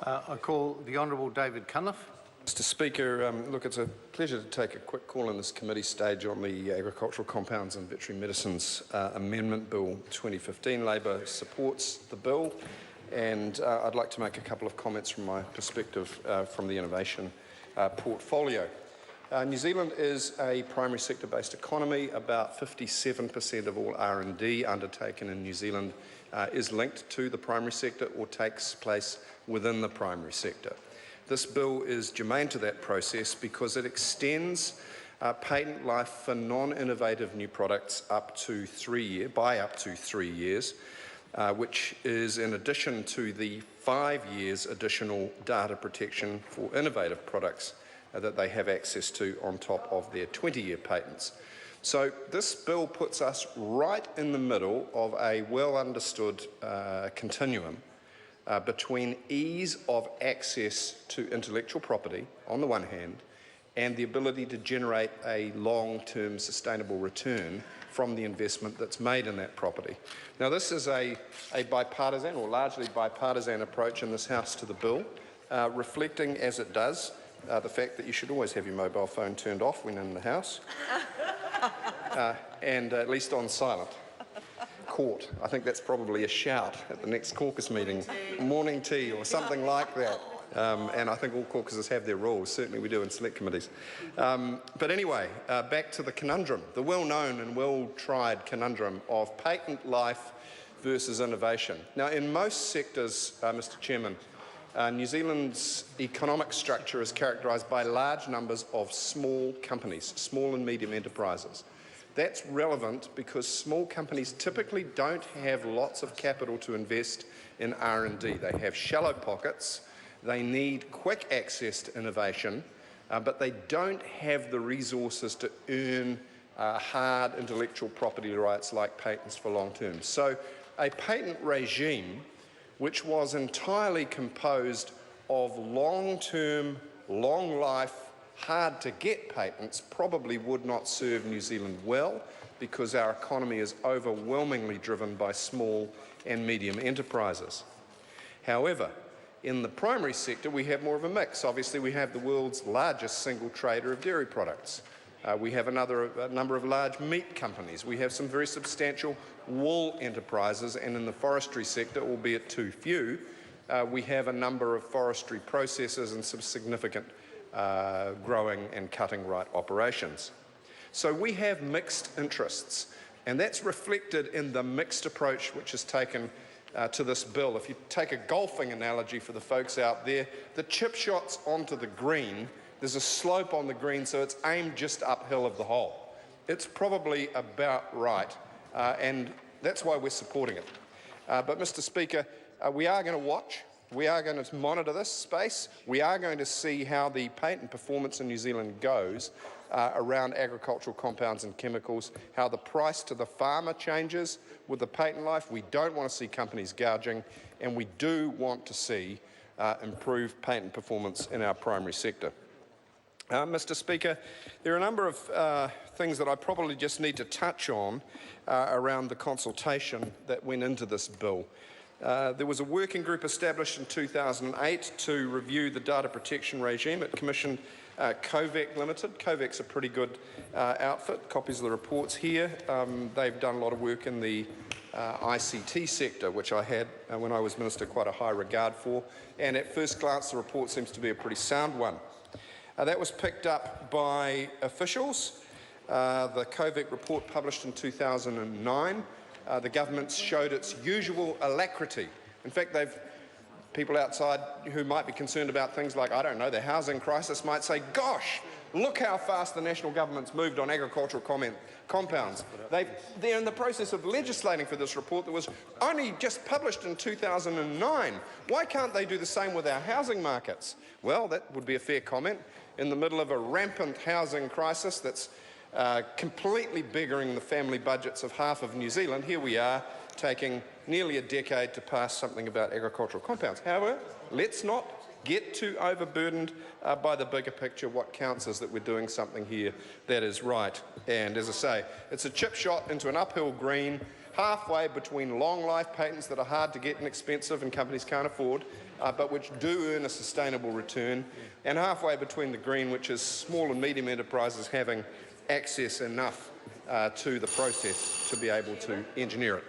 I call the Honourable David Cunliffe. Mr Speaker, look, it's a pleasure to take a quick call in this committee stage on the Agricultural Compounds and Veterinary Medicines Amendment Bill 2015. Labor supports the bill, and I'd like to make a couple of comments from my perspective from the innovation portfolio. New Zealand is a primary sector-based economy. About 57% of all R&D undertaken in New Zealand is linked to the primary sector or takes place within the primary sector. This bill is germane to that process because it extends patent life for non-innovative new products up to 3 years, which is in addition to the 5 years additional data protection for innovative products that they have access to on top of their 20-year patents. So this bill puts us right in the middle of a well-understood continuum between ease of access to intellectual property on the one hand and the ability to generate a long-term sustainable return from the investment that's made in that property. Now, this is a bipartisan or largely bipartisan approach in this House to the bill, reflecting as it does the fact that you should always have your mobile phone turned off when in the House and at least on silent. Court. I think that's probably a shout at the next caucus meeting. Morning tea or something like that. And I think all caucuses have their rules. Certainly we do in select committees. But anyway, back to the conundrum, the well-known and well-tried conundrum of patent life versus innovation. Now, in most sectors, Mr Chairman, New Zealand's economic structure is characterised by large numbers of small companies, small and medium enterprises. That's relevant because small companies typically don't have lots of capital to invest in R&D. They have shallow pockets, they need quick access to innovation, but they don't have the resources to earn hard intellectual property rights like patents for long term. So a patent regime which was entirely composed of long-term, long-life, hard-to-get patents probably would not serve New Zealand well because our economy is overwhelmingly driven by small and medium enterprises. However, in the primary sector, we have more of a mix. Obviously, we have the world's largest single trader of dairy products. We have a number of large meat companies. We have some very substantial wool enterprises, and in the forestry sector, albeit too few, we have a number of forestry processors and some significant growing and cutting right operations. So we have mixed interests, and that's reflected in the mixed approach which is taken to this bill. If you take a golfing analogy for the folks out there, the chip shot's onto the green, there's a slope on the green, so it's aimed just uphill of the hole. It's probably about right, and that's why we're supporting it. But Mr Speaker, we are going to watch. We are going to monitor this space. We are going to see how the patent performance in New Zealand goes around agricultural compounds and chemicals, how the price to the farmer changes with the patent life. We don't want to see companies gouging, and we do want to see improved patent performance in our primary sector. Mr Speaker, there are a number of things that I probably just need to touch on around the consultation that went into this bill. There was a working group established in 2008 to review the data protection regime. It commissioned Covec Limited. Covec's a pretty good outfit. Copies of the reports here. They've done a lot of work in the ICT sector, which I had, when I was Minister, quite a high regard for. And at first glance, the report seems to be a pretty sound one. That was picked up by officials. The Covec report published in 2009. The government showed its usual alacrity. In fact, people outside who might be concerned about things like, I don't know, the housing crisis might say, gosh, look how fast the national government's moved on agricultural compounds. They're in the process of legislating for this report that was only just published in 2009. Why can't they do the same with our housing markets? Well, that would be a fair comment. In the middle of a rampant housing crisis that's completely beggaring the family budgets of half of New Zealand, here we are taking nearly a decade to pass something about agricultural compounds. However, let's not get too overburdened by the bigger picture. What counts is that we're doing something here that is right. And as I say, it's a chip shot into an uphill green, halfway between long life patents that are hard to get and expensive and companies can't afford, but which do earn a sustainable return, and halfway between the green, which is small and medium enterprises having access enough to the process to be able to engineer it.